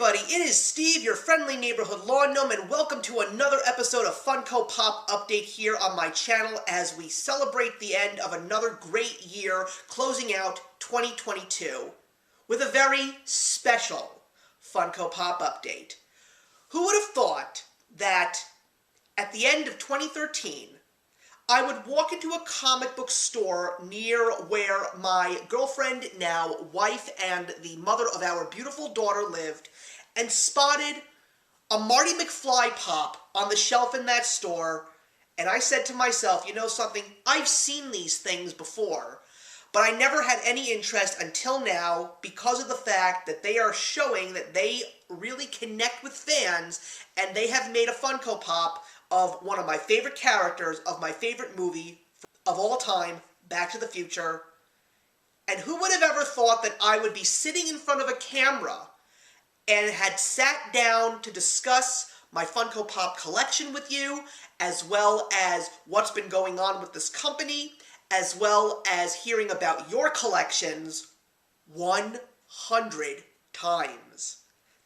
everybody, it is Steve, your friendly neighborhood lawn gnome, and welcome to another episode of Funko Pop Update here on my channel as we celebrate the end of another great year, closing out 2022 with a very special Funko Pop Update. Who would have thought that at the end of 2013, I would walk into a comic book store near where my girlfriend, now wife, and the mother of our beautiful daughter lived, and spotted a Marty McFly pop on the shelf in that store, and I said to myself, you know something, I've seen these things before, but I never had any interest until now because of the fact that they are showing that they really connect with fans, and they have made a Funko Pop of one of my favorite characters of my favorite movie of all time, Back to the Future. And who would have ever thought that I would be sitting in front of a camera and had sat down to discuss my Funko Pop collection with you, as well as what's been going on with this company, as well as hearing about your collections 100 times.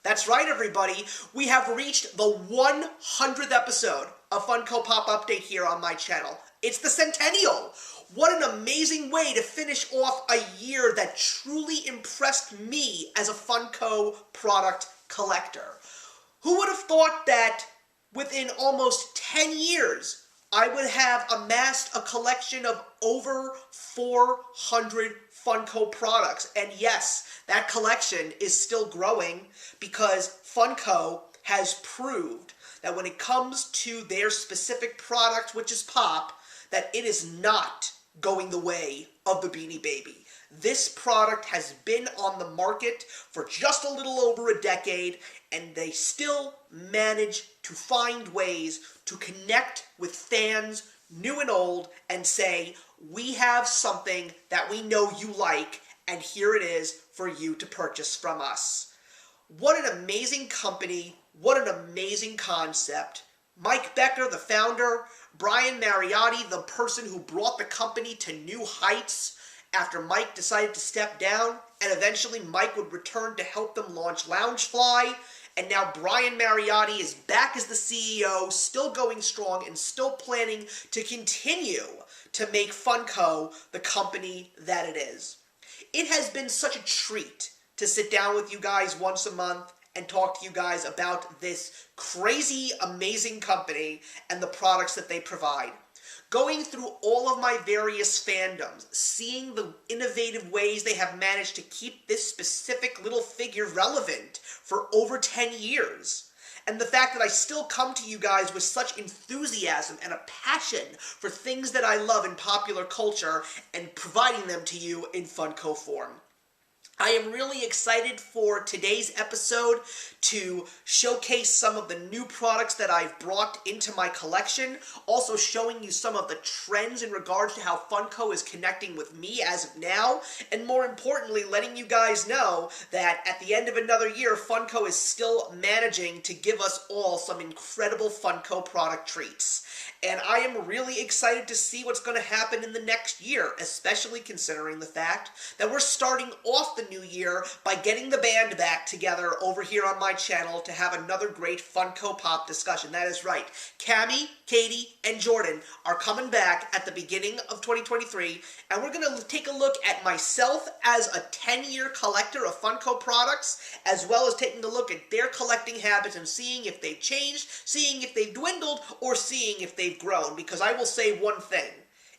That's right, everybody. We have reached the 100th episode of Funko Pop Update here on my channel. It's the centennial. What an amazing way to finish off a year that truly impressed me as a Funko product collector. Who would have thought that within almost 10 years, I would have amassed a collection of over 400 Funko products. And yes, that collection is still growing because Funko has proved that when it comes to their specific product, which is Pop, that it is not going the way of the Beanie Baby. This product has been on the market for just a little over a decade, and they still manage to find ways to connect with fans, new and old, and say, we have something that we know you like, and here it is for you to purchase from us. What an amazing company, what an amazing concept. Mike Becker, the founder, Brian Mariotti, the person who brought the company to new heights after Mike decided to step down, and eventually Mike would return to help them launch Loungefly, and now Brian Mariotti is back as the CEO, still going strong and still planning to continue to make Funko the company that it is. It has been such a treat to sit down with you guys once a month and talk to you guys about this crazy, amazing company and the products that they provide. Going through all of my various fandoms, seeing the innovative ways they have managed to keep this specific little figure relevant for over 10 years. And the fact that I still come to you guys with such enthusiasm and a passion for things that I love in popular culture and providing them to you in Funko form. I am really excited for today's episode to showcase some of the new products that I've brought into my collection, also showing you some of the trends in regards to how Funko is connecting with me as of now, and more importantly, letting you guys know that at the end of another year, Funko is still managing to give us all some incredible Funko product treats. And I am really excited to see what's going to happen in the next year, especially considering the fact that we're starting off the new year by getting the band back together over here on my channel to have another great Funko Pop discussion. That is right. Cammie, Katie, and Jordan are coming back at the beginning of 2023, and we're going to take a look at myself as a 10-year collector of Funko products, as well as taking a look at their collecting habits and seeing if they've changed, seeing if they've dwindled, or seeing if they've grown. Because I will say one thing.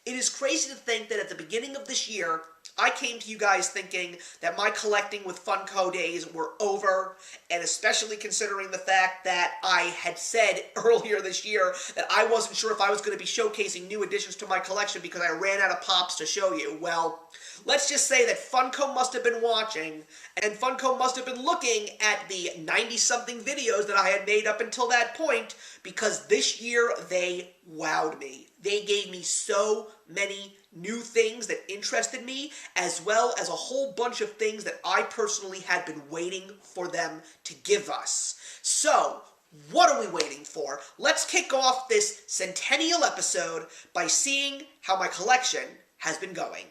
It is crazy to think that at the beginning of this year, I came to you guys thinking that my collecting with Funko days were over, and especially considering the fact that I had said earlier this year that I wasn't sure if I was going to be showcasing new additions to my collection because I ran out of Pops to show you. Well, let's just say that Funko must have been watching, and Funko must have been looking at the 90-something videos that I had made up until that point, because this year they wowed me. They gave me so many new things that interested me, as well as a whole bunch of things that I personally had been waiting for them to give us. So, what are we waiting for? Let's kick off this centennial episode by seeing how my collection has been going.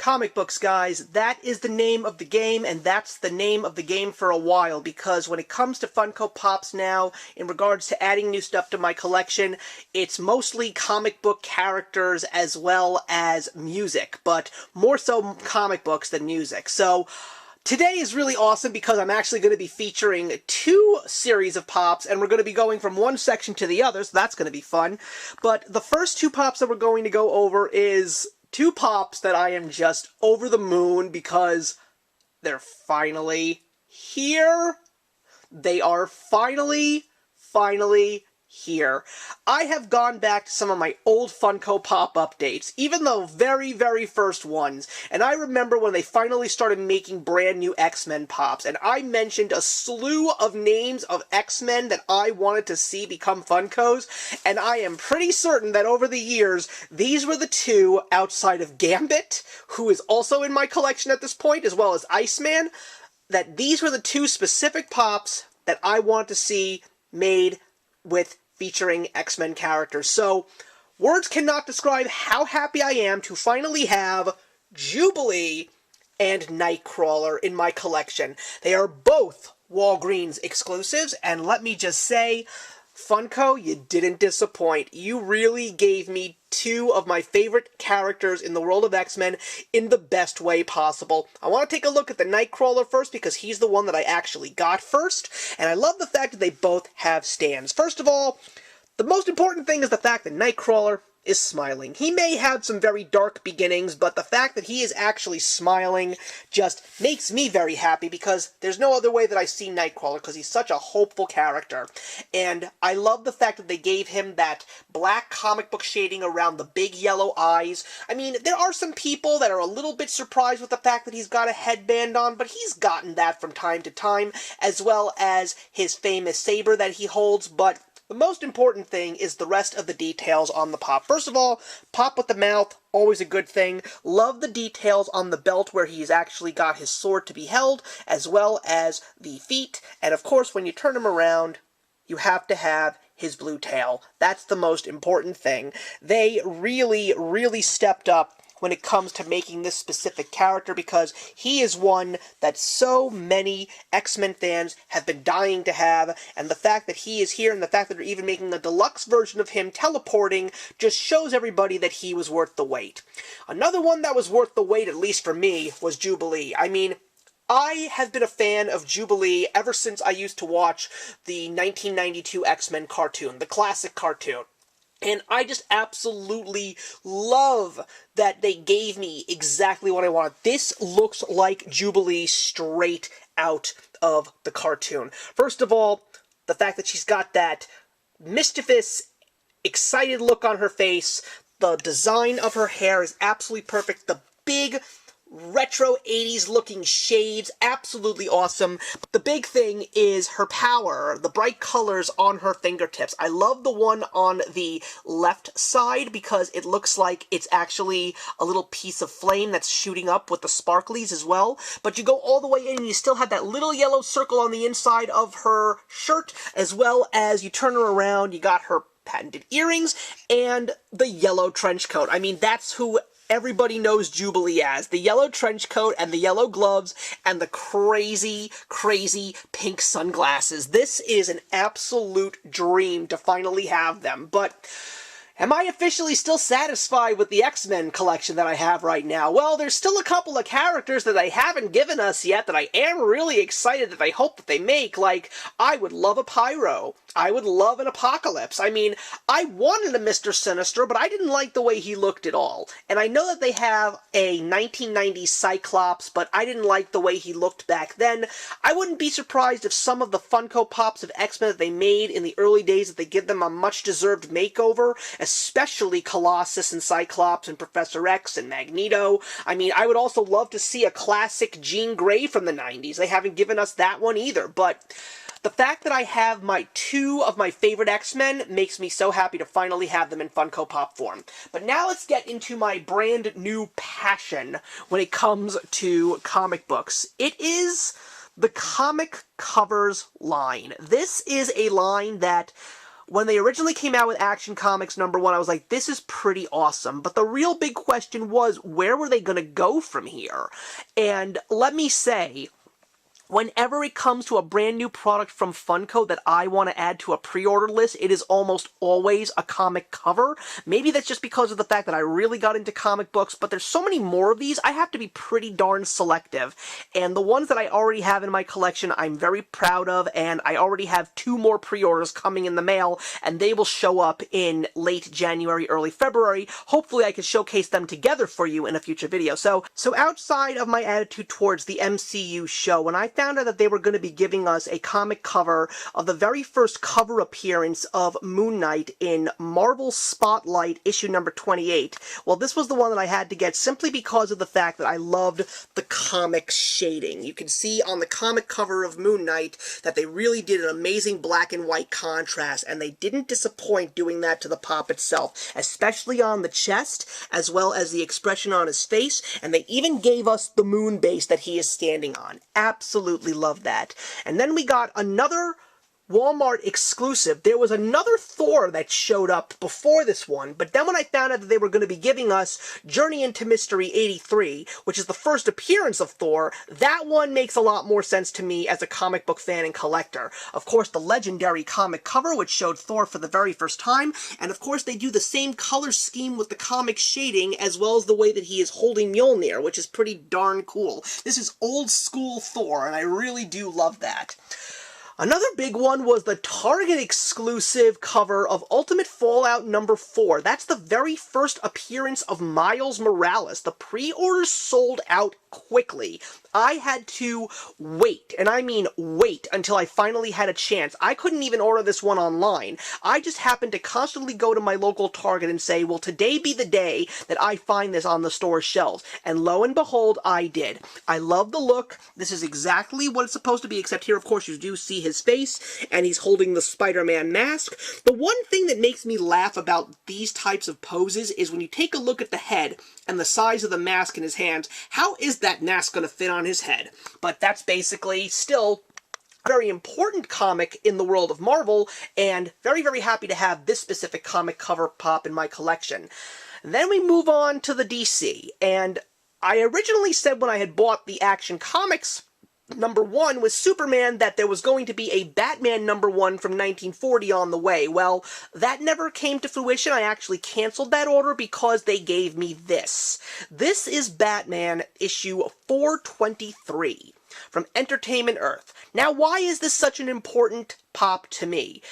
comic books, guys. That is the name of the game, and that's the name of the game for a while, because when it comes to Funko Pops now, in regards to adding new stuff to my collection, it's mostly comic book characters as well as music, but more so comic books than music. So today is really awesome because I'm actually going to be featuring 2 series of pops, and we're going to be going from one section to the other, so that's going to be fun. But the first 2 pops that we're going to go over is 2 pops that I am just over the moon because they're finally here. They are finally here. I have gone back to some of my old Funko Pop updates, even the very, very first ones, and I remember when they finally started making brand new X-Men Pops, and I mentioned a slew of names of X-Men that I wanted to see become Funkos, and I am pretty certain that over the years, these were the 2, outside of Gambit, who is also in my collection at this point, as well as Iceman, that these were the 2 specific Pops that I want to see made with featuring X-Men characters. So, words cannot describe how happy I am to finally have Jubilee and Nightcrawler in my collection. They are both Walgreens exclusives, and let me just say, Funko, you didn't disappoint. You really gave me 2 of my favorite characters in the world of X-Men in the best way possible. I want to take a look at the Nightcrawler first because he's the one that I actually got first, and I love the fact that they both have stands. First of all, the most important thing is the fact that Nightcrawler is smiling. He may have some very dark beginnings, but the fact that he is actually smiling just makes me very happy because there's no other way that I see Nightcrawler because he's such a hopeful character. And I love the fact that they gave him that black comic book shading around the big yellow eyes. I mean, there are some people that are a little bit surprised with the fact that he's got a headband on, but he's gotten that from time to time, as well as his famous saber that he holds, but the most important thing is the rest of the details on the pop. First of all, pop with the mouth, always a good thing. Love the details on the belt where he's actually got his sword to be held, as well as the feet. And of course, when you turn him around, you have to have his blue tail. That's the most important thing. They really stepped up when it comes to making this specific character because he is one that so many X-Men fans have been dying to have, and the fact that he is here and the fact that they're even making a deluxe version of him teleporting just shows everybody that he was worth the wait. Another one that was worth the wait, at least for me, was Jubilee. I mean, I have been a fan of Jubilee ever since I used to watch the 1992 X-Men cartoon, the classic cartoon. And I just absolutely love that they gave me exactly what I wanted. This looks like Jubilee straight out of the cartoon. First of all, the fact that she's got that mischievous, excited look on her face. The design of her hair is absolutely perfect. The big retro 80s looking shades, absolutely awesome. The big thing is her power, the bright colors on her fingertips. I love the one on the left side because it looks like it's actually a little piece of flame that's shooting up with the sparklies as well. But you go all the way in and you still have that little yellow circle on the inside of her shirt, as well as you turn her around, you got her patented earrings and the yellow trench coat. I mean, that's who everybody knows Jubilee as. The yellow trench coat and the yellow gloves and the crazy pink sunglasses. This is an absolute dream to finally have them, but am I officially still satisfied with the X-Men collection that I have right now? Well, there's still a couple of characters that they haven't given us yet that I am really excited that I hope that they make. Like, I would love a Pyro. I would love an Apocalypse. I mean, I wanted a Mr. Sinister, but I didn't like the way he looked at all. And I know that they have a 1990s Cyclops, but I didn't like the way he looked back then. I wouldn't be surprised if some of the Funko Pops of X-Men that they made in the early days, that they give them a much-deserved makeover, especially Colossus and Cyclops and Professor X and Magneto. I mean, I would also love to see a classic Jean Grey from the 90s. They haven't given us that one either, but the fact that I have my 2 of my favorite X-Men makes me so happy to finally have them in Funko Pop form. But now let's get into my brand new passion when it comes to comic books. It is the comic covers line. This is a line that When they originally came out with Action Comics #1, I was like, this is pretty awesome. But the real big question was, where were they going to go from here? And let me say, whenever it comes to a brand new product from Funko that I want to add to a pre-order list, it is almost always a comic cover. Maybe that's just because of the fact that I really got into comic books, but there's so many more of these, I have to be pretty darn selective. And the ones that I already have in my collection, I'm very proud of, and I already have 2 more pre-orders coming in the mail, and they will show up in late January, early February. Hopefully I can showcase them together for you in a future video. So outside of my attitude towards the MCU show, when I found out that they were going to be giving us a comic cover of the very first cover appearance of Moon Knight in Marvel Spotlight issue number 28, well, this was the one that I had to get simply because of the fact that I loved the comic shading. You can see on the comic cover of Moon Knight that they really did an amazing black and white contrast, and they didn't disappoint doing that to the pop itself, especially on the chest, as well as the expression on his face, and they even gave us the moon base that he is standing on. Absolutely love that. And then we got another Walmart exclusive. There was another Thor that showed up before this one, but then when I found out that they were going to be giving us Journey into Mystery 83, which is the first appearance of Thor, that one makes a lot more sense to me as a comic book fan and collector. Of course, the legendary comic cover, which showed Thor for the very first time, and of course they do the same color scheme with the comic shading, as well as the way that he is holding Mjolnir, which is pretty darn cool. This is old school Thor, and I really do love that. Another big one was the Target exclusive cover of Ultimate Fallout #4. That's the very first appearance of Miles Morales. The pre-orders sold out quickly. I had to wait, and I mean wait, until I finally had a chance. I couldn't even order this one online. I just happened to constantly go to my local Target and say, will today be the day that I find this on the store shelves? And lo and behold, I did. I love the look. This is exactly what it's supposed to be, except here, of course, you do see his face, and he's holding the Spider-Man mask. The one thing that makes me laugh about these types of poses is when you take a look at the head and the size of the mask in his hands, how is that mask going to fit on his head? But that's basically still a very important comic in the world of Marvel, and very, very happy to have this specific comic cover pop in my collection. Then we move on to the DC, and I originally said when I had bought the Action Comics #1 was Superman that there was going to be a Batman #1 from 1940 on the way. Well, that never came to fruition. I actually canceled that order because they gave me this. This is Batman issue 423 from Entertainment Earth. Now, why is this such an important pop to me?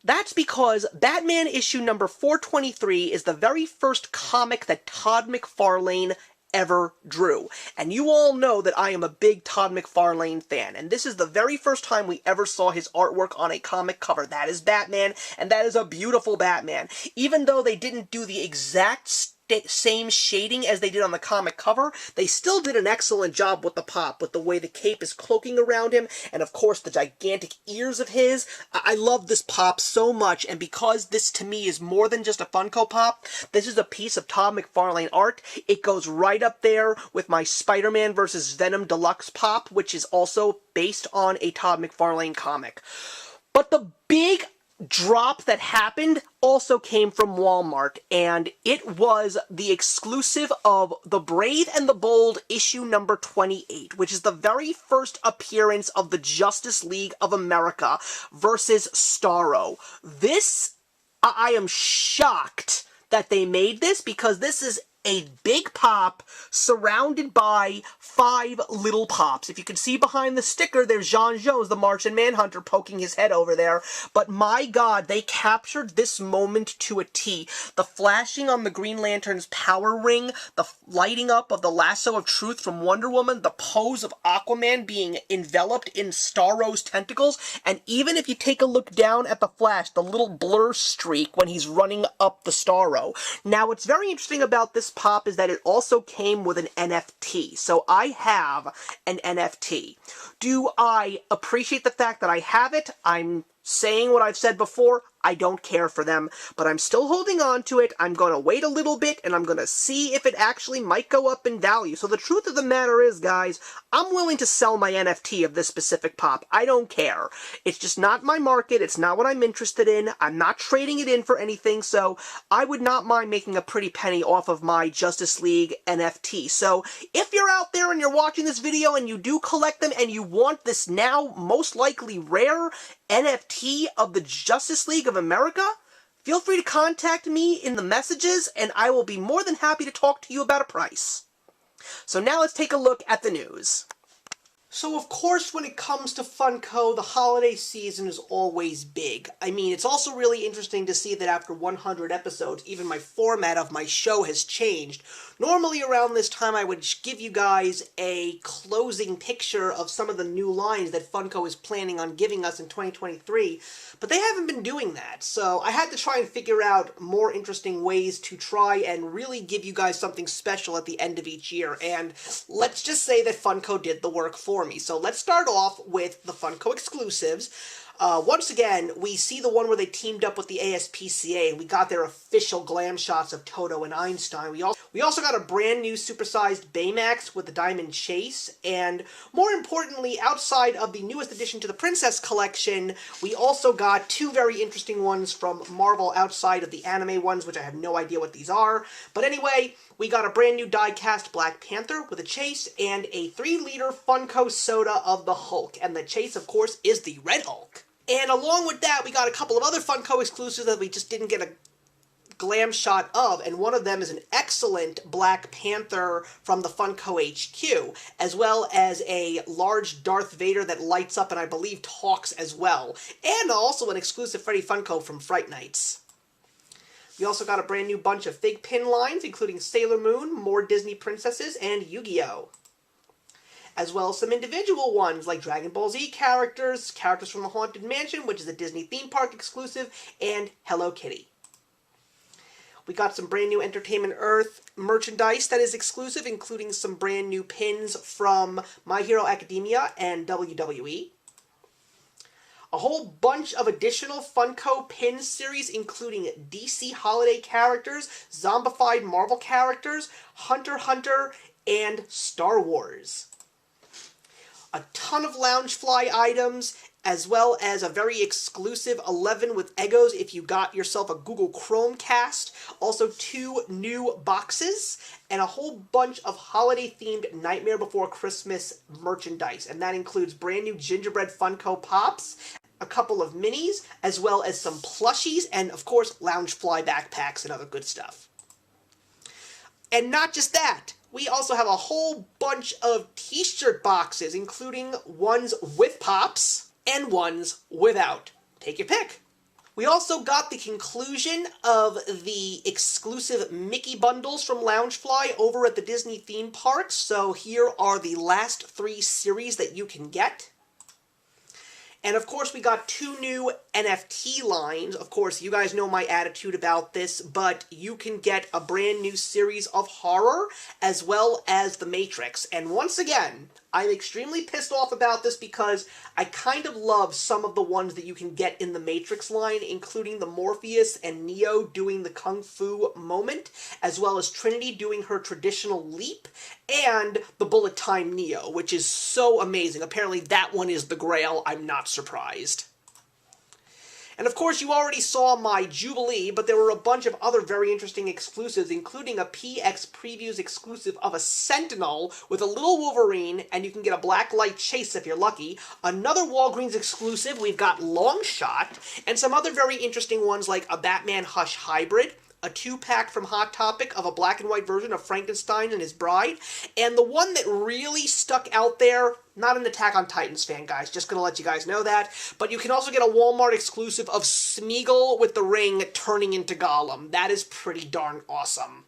That's because Batman issue number 423 is the very first comic that Todd McFarlane ever drew. And you all know that I am a big Todd McFarlane fan, and this is the very first time we ever saw his artwork on a comic cover. That is Batman, and that is a beautiful Batman. Even though they didn't do the exact same shading as they did on the comic cover, they still did an excellent job with the pop, with the way the cape is cloaking around him, and of course the gigantic ears of his. I love this pop so much, and because this to me is more than just a Funko Pop, this is a piece of Todd McFarlane art. It goes right up there with my Spider-Man vs. Venom Deluxe pop, which is also based on a Todd McFarlane comic. But the big drop that happened also came from Walmart, and it was the exclusive of The Brave and the Bold issue number 28, which is the very first appearance of the Justice League of America versus Starro. This, I am shocked that they made this, because this is a big pop surrounded by 5 little pops. If you can see behind the sticker, there's Jon Jones, the Martian Manhunter, poking his head over there. But my God, they captured this moment to a T. The flashing on the Green Lantern's power ring, the lighting up of the lasso of truth from Wonder Woman, the pose of Aquaman being enveloped in Starro's tentacles, and even if you take a look down at the Flash, the little blur streak when he's running up the Starro. Now, what's very interesting about this pop is that it also came with an NFT. So I have an NFT. Do I appreciate the fact that I have it? I'm saying what I've said before. I don't care for them, but I'm still holding on to it. I'm going to wait a little bit, and I'm going to see if it actually might go up in value. So the truth of the matter is, guys, I'm willing to sell my NFT of this specific pop. I don't care. It's just not my market. It's not what I'm interested in. I'm not trading it in for anything, so I would not mind making a pretty penny off of my Justice League NFT. So if you're out there and you're watching this video and you do collect them and you want this now most likely rare NFT of the Justice League of America, feel free to contact me in the messages and I will be more than happy to talk to you about a price. So now let's take a look at the news. So of course when it comes to Funko, the holiday season is always big. I mean, it's also really interesting to see that after 100 episodes, even my format of my show has changed. Normally around this time I would give you guys a closing picture of some of the new lines that Funko is planning on giving us in 2023, but they haven't been doing that. So I had to try and figure out more interesting ways to try and really give you guys something special at the end of each year, and let's just say that Funko did the work for me. So let's start off with the Funko exclusives. Once again, we see the one where they teamed up with the ASPCA, and we got their official glam shots of Toto and Einstein. We also got a brand new supersized Baymax with the Diamond Chase, and more importantly, outside of the newest addition to the Princess Collection, we also got two very interesting ones from Marvel outside of the anime ones, which I have no idea what these are. But anyway, we got a brand new die-cast Black Panther with a chase, and a 3-liter Funko soda of the Hulk. And the chase, of course, is the Red Hulk. And along with that, we got a couple of other Funko exclusives that we just didn't get a glam shot of, and one of them is an excellent Black Panther from the Funko HQ, as well as a large Darth Vader that lights up and I believe talks as well, and also an exclusive Freddy Funko from Fright Nights. We also got a brand new bunch of Fig Pin lines, including Sailor Moon, more Disney princesses, and Yu-Gi-Oh! As well as some individual ones, like Dragon Ball Z characters, characters from the Haunted Mansion, which is a Disney theme park exclusive, and Hello Kitty. We got some brand new Entertainment Earth merchandise that is exclusive, including some brand new pins from My Hero Academia and WWE. A whole bunch of additional Funko pin series, including DC holiday characters, zombified Marvel characters, Hunter x Hunter, and Star Wars. A ton of Loungefly items, as well as a very exclusive 11 with Eggos if you got yourself a Google Chromecast. Also 2 new boxes, and a whole bunch of holiday-themed Nightmare Before Christmas merchandise. And that includes brand new gingerbread Funko Pops, a couple of minis, as well as some plushies, and of course Loungefly backpacks and other good stuff. And not just that, we also have a whole bunch of t-shirt boxes, including ones with pops and ones without. Take your pick. We also got the conclusion of the exclusive Mickey bundles from Loungefly over at the Disney theme parks, so here are the last 3 series that you can get. And of course, we got 2 new NFT lines. Of course, you guys know my attitude about this, but you can get a brand new series of horror, as well as The Matrix. And once again, I'm extremely pissed off about this because I kind of love some of the ones that you can get in the Matrix line, including the Morpheus and Neo doing the Kung Fu moment, as well as Trinity doing her traditional leap, and the Bullet Time Neo, which is so amazing. Apparently that one is the Grail. I'm not surprised. And of course, you already saw my Jubilee, but there were a bunch of other very interesting exclusives, including a PX Previews exclusive of a Sentinel with a little Wolverine, and you can get a Blacklight Chase if you're lucky. Another Walgreens exclusive, we've got Longshot, and some other very interesting ones like a Batman Hush Hybrid, a 2-pack from Hot Topic of a black and white version of Frankenstein and his bride, and the one that really stuck out there, not an Attack on Titans fan, guys, just gonna let you guys know that, but you can also get a Walmart exclusive of Smeagol with the ring turning into Gollum. That is pretty darn awesome.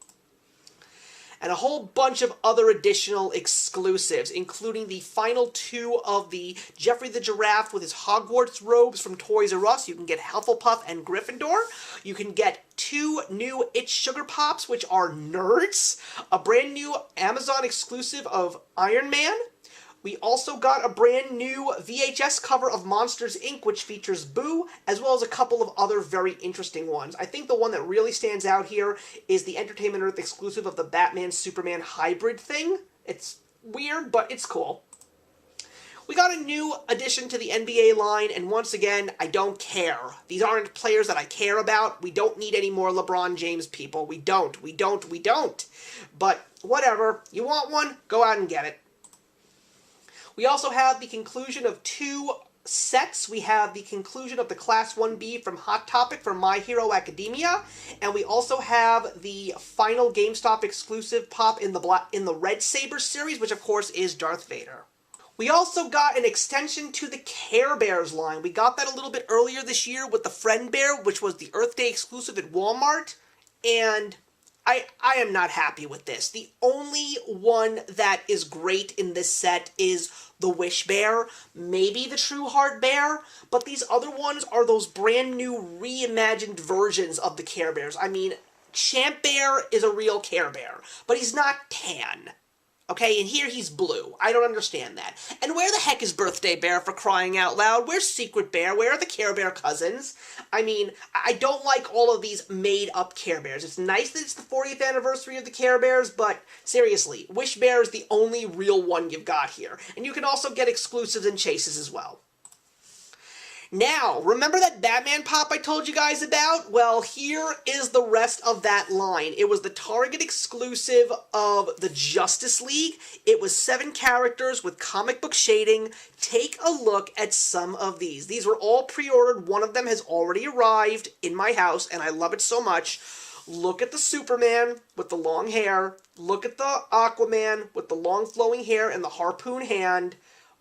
And a whole bunch of other additional exclusives, including the final 2 of the Jeffrey the Giraffe with his Hogwarts robes from Toys R Us. You can get Hufflepuff and Gryffindor. You can get 2 new It's Sugar Pops, which are nerds. A brand new Amazon exclusive of Iron Man. We also got a brand new VHS cover of Monsters, Inc., which features Boo, as well as a couple of other very interesting ones. I think the one that really stands out here is the Entertainment Earth exclusive of the Batman-Superman hybrid thing. It's weird, but it's cool. We got a new addition to the NBA line, and once again, I don't care. These aren't players that I care about. We don't need any more LeBron James people. We don't. But whatever. You want one? Go out and get it. We also have the conclusion of 2 sets. We have the conclusion of the Class 1B from Hot Topic for My Hero Academia, and we also have the final GameStop exclusive pop in the Red Saber series, which of course is Darth Vader. We also got an extension to the Care Bears line. We got that a little bit earlier this year with the Friend Bear, which was the Earth Day exclusive at Walmart, and I am not happy with this. The only one that is great in this set is the Wish Bear, maybe the True Heart Bear, but these other ones are those brand new reimagined versions of the Care Bears. I mean, Champ Bear is a real Care Bear, but he's not tan. Okay, and here he's blue. I don't understand that. And where the heck is Birthday Bear, for crying out loud? Where's Secret Bear? Where are the Care Bear cousins? I mean, I don't like all of these made-up Care Bears. It's nice that it's the 40th anniversary of the Care Bears, but seriously, Wish Bear is the only real one you've got here. And you can also get exclusives and chases as well. Now, remember that Batman pop I told you guys about? Well, here is the rest of that line. It was the Target exclusive of the Justice League. It was 7 characters with comic book shading. Take a look at some of these. These were all pre-ordered. One of them has already arrived in my house, and I love it so much. Look at the Superman with the long hair. Look at the Aquaman with the long flowing hair and the harpoon hand.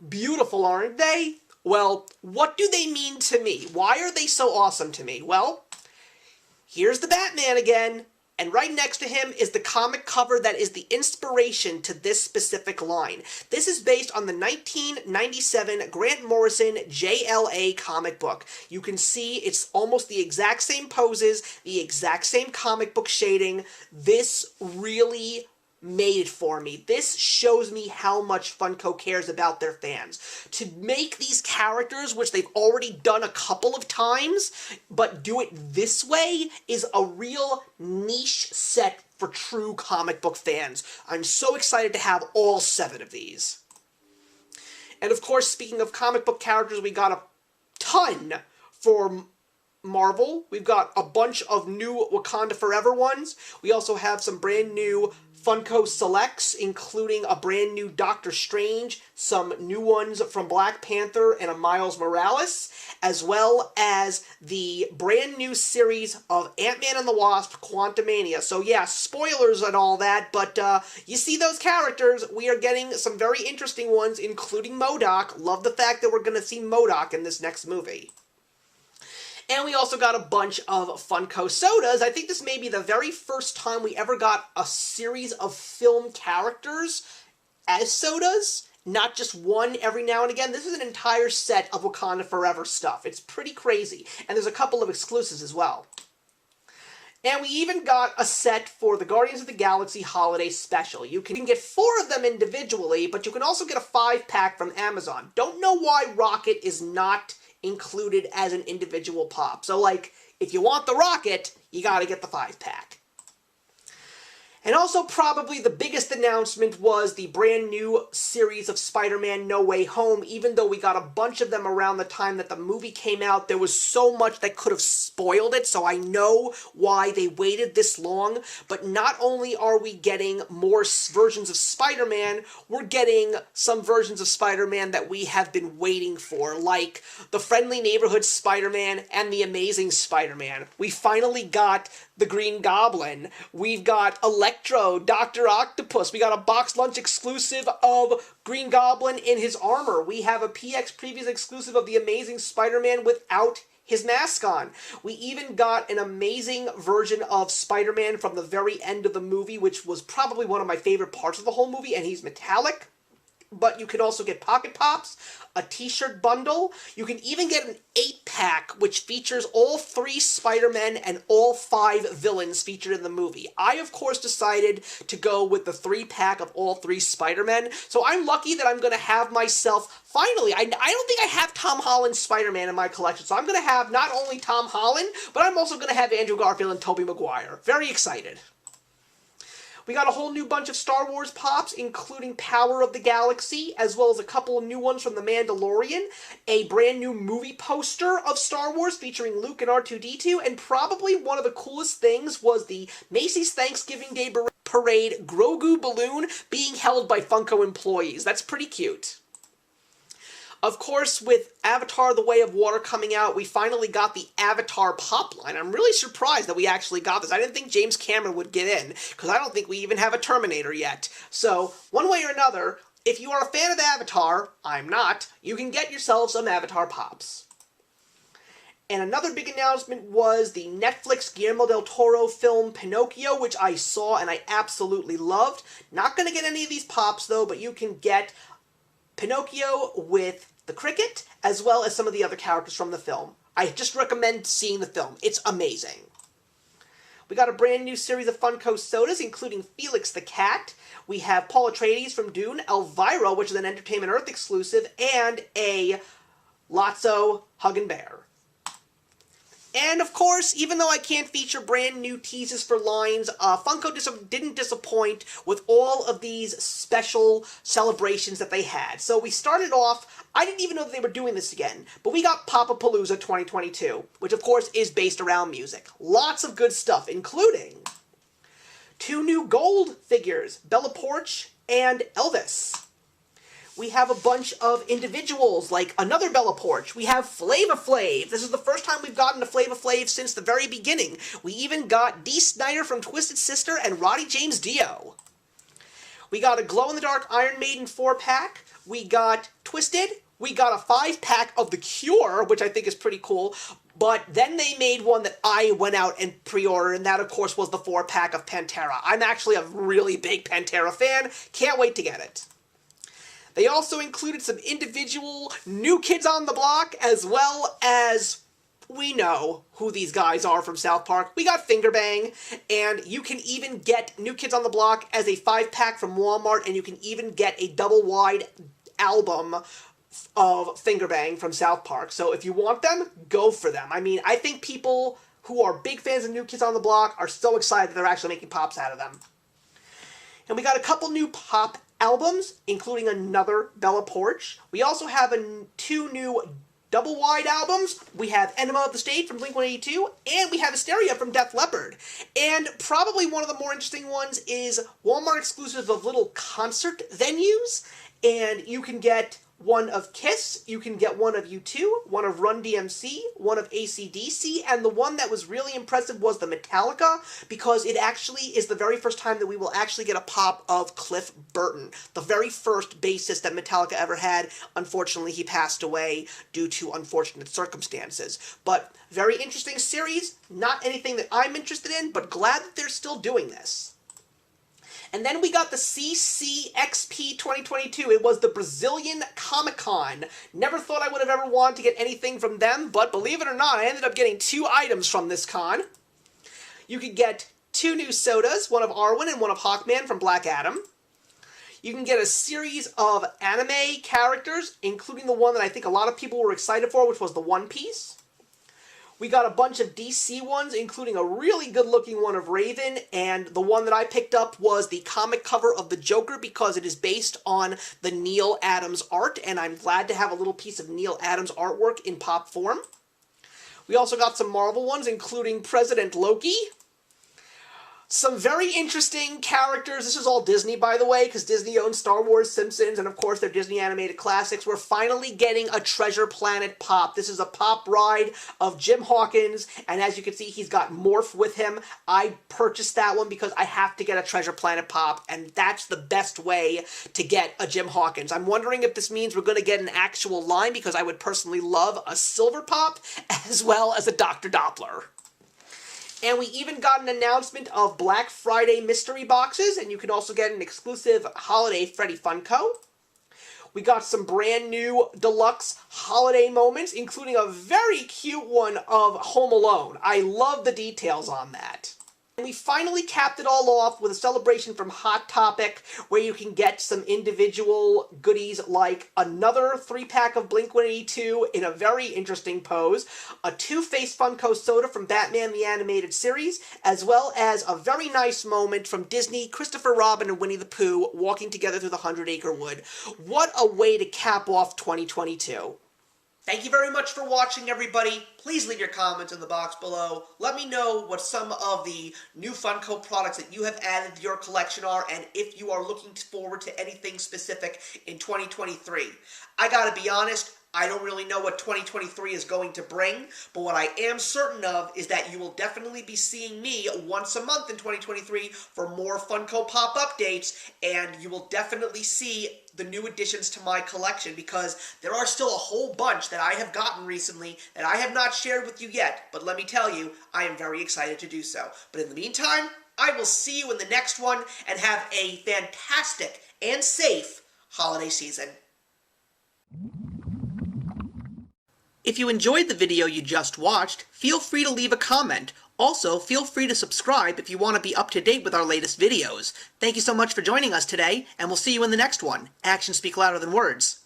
Beautiful, aren't they? Well, what do they mean to me? Why are they so awesome to me? Well, here's the Batman again, and right next to him is the comic cover that is the inspiration to this specific line. This is based on the 1997 Grant Morrison JLA comic book. You can see it's almost the exact same poses, the exact same comic book shading. This really made it for me. This shows me how much Funko cares about their fans. To make these characters, which they've already done a couple of times, but do it this way, is a real niche set for true comic book fans. I'm so excited to have all 7 of these. And of course, speaking of comic book characters, we got a ton for Marvel. We've got a bunch of new Wakanda Forever ones. We also have some brand new Funko Selects, including a brand new Doctor Strange, some new ones from Black Panther and a Miles Morales, as well as the brand new series of Ant-Man and the Wasp, Quantumania. So yeah, spoilers and all that, but you see those characters. We are getting some very interesting ones, including MODOK. Love the fact that we're going to see MODOK in this next movie. And we also got a bunch of Funko sodas. I think this may be the very first time we ever got a series of film characters as sodas, not just one every now and again. This is an entire set of Wakanda Forever stuff. It's pretty crazy. And there's a couple of exclusives as well. And we even got a set for the Guardians of the Galaxy Holiday Special. You can get 4 of them individually, but you can also get a 5-pack from Amazon. Don't know why Rocket is not included as an individual pop. So, like, if you want the Rocket, you gotta get the 5-pack. And also, probably the biggest announcement was the brand new series of Spider-Man No Way Home. Even though we got a bunch of them around the time that the movie came out, there was so much that could have spoiled it, so I know why they waited this long. But not only are we getting more versions of Spider-Man, we're getting some versions of Spider-Man that we have been waiting for, like the Friendly Neighborhood Spider-Man and the Amazing Spider-Man. We finally got the Green Goblin. We've got Electro, Dr. Octopus. We got a box lunch exclusive of Green Goblin in his armor. We have a PX Previews exclusive of the Amazing Spider-Man without his mask on. We even got an amazing version of Spider-Man from the very end of the movie, which was probably one of my favorite parts of the whole movie, and he's metallic. but you can also get Pocket Pops, a t-shirt bundle. You can even get an 8-pack, which features all 3 Spider-Men and all 5 villains featured in the movie. I, of course, decided to go with the 3-pack of all 3 Spider-Men, so I'm lucky that I'm going to have myself, finally, I don't think I have Tom Holland's Spider-Man in my collection, so I'm going to have not only Tom Holland, but I'm also going to have Andrew Garfield and Tobey Maguire. Very excited. We got a whole new bunch of Star Wars pops, including Power of the Galaxy, as well as a couple of new ones from The Mandalorian, a brand new movie poster of Star Wars featuring Luke and R2-D2, and probably one of the coolest things was the Macy's Thanksgiving Day Parade Grogu balloon being held by Funko employees. That's pretty cute. Of course, with Avatar: The Way of Water coming out, we finally got the Avatar Pop line. I'm really surprised that we actually got this. I didn't think James Cameron would get in, because I don't think we even have a Terminator yet. So, one way or another, if you are a fan of Avatar, I'm not, you can get yourself some Avatar Pops. And another big announcement was the Netflix Guillermo del Toro film Pinocchio, which I saw and I absolutely loved. Not going to get any of these Pops, though, but you can get Pinocchio with the cricket, as well as some of the other characters from the film. I just recommend seeing the film. It's amazing. We got a brand new series of Funko sodas, including Felix the Cat. We have Paul Atreides from Dune, Elvira, which is an Entertainment Earth exclusive, and a Lotso Hug and Bear. And, of course, even though I can't feature brand new teases for lines, Funko didn't disappoint with all of these special celebrations that they had. So we started off, I didn't even know that they were doing this again, but we got Pop-A-Palooza 2022, which, of course, is based around music. Lots of good stuff, including 2 new gold figures, Bella Poarch and Elvis. We have a bunch of individuals, like another Bella Poarch. We have Flava Flav. This is the first time we've gotten a Flava Flav since the very beginning. We even got Dee Snider from Twisted Sister and Roddy James Dio. We got a glow-in-the-dark Iron Maiden 4-pack. We got Twisted. We got a 5-pack of The Cure, which I think is pretty cool. But then they made one that I went out and pre-ordered, and that, of course, was the 4-pack of Pantera. I'm actually a really big Pantera fan. Can't wait to get it. They also included some individual New Kids on the Block, as well as, we know who these guys are from South Park. We got Finger Bang, and you can even get New Kids on the Block as a 5-pack from Walmart, and you can even get a double-wide album of Finger Bang from South Park. So if you want them, go for them. I mean, I think people who are big fans of New Kids on the Block are so excited that they're actually making pops out of them. And we got a couple new pop albums, including another Bella Poarch. We also have 2 new double-wide albums. We have Enema of the State from Blink-182, and we have Hysteria from Def Leppard. And probably one of the more interesting ones is Walmart exclusive of little concert venues, and you can get one of Kiss, you can get one of U2, one of Run DMC, one of AC/DC, and the one that was really impressive was the Metallica, because it actually is the very first time that we will actually get a pop of Cliff Burton, the very first bassist that Metallica ever had. Unfortunately, he passed away due to unfortunate circumstances. But very interesting series, not anything that I'm interested in, but glad that they're still doing this. And then we got the CCXP 2022. It was the Brazilian Comic-Con. Never thought I would have ever wanted to get anything from them, but believe it or not, I ended up getting 2 items from this con. You could get 2 new sodas, one of Arwen and one of Hawkman from Black Adam. You can get a series of anime characters, including the one that I think a lot of people were excited for, which was the One Piece. We got a bunch of DC ones, including a really good-looking one of Raven, and the one that I picked up was the comic cover of the Joker because it is based on the Neil Adams art, and I'm glad to have a little piece of Neil Adams artwork in pop form. We also got some Marvel ones, including President Loki. Some very interesting characters. This is all Disney, by the way, because Disney owns Star Wars, Simpsons, and of course their Disney animated classics. We're finally getting a Treasure Planet pop. This is a pop ride of Jim Hawkins, and as you can see, he's got Morph with him. I purchased that one because I have to get a Treasure Planet pop, and that's the best way to get a Jim Hawkins. I'm wondering if this means we're going to get an actual line, because I would personally love a silver pop, as well as a Dr. Doppler. And we even got an announcement of Black Friday mystery boxes, and you can also get an exclusive holiday Freddy Funko. We got some brand new deluxe holiday moments, including a very cute one of Home Alone. I love the details on that. And we finally capped it all off with a celebration from Hot Topic, where you can get some individual goodies like another 3-pack of Blink-182 in a very interesting pose, a two-faced Funko soda from Batman the Animated Series, as well as a very nice moment from Disney, Christopher Robin and Winnie the Pooh walking together through the 100-acre wood. What a way to cap off 2022. Thank you very much for watching, everybody. Please leave your comments in the box below. Let me know what some of the new Funko products that you have added to your collection are, and if you are looking forward to anything specific in 2023. I gotta be honest, I don't really know what 2023 is going to bring, but what I am certain of is that you will definitely be seeing me once a month in 2023 for more Funko Pop updates, and you will definitely see the new additions to my collection, because there are still a whole bunch that I have gotten recently that I have not shared with you yet, but let me tell you, I am very excited to do so. But in the meantime, I will see you in the next one, and have a fantastic and safe holiday season. If you enjoyed the video you just watched, feel free to leave a comment. Also, feel free to subscribe if you want to be up to date with our latest videos. Thank you so much for joining us today, and we'll see you in the next one. Actions speak louder than words.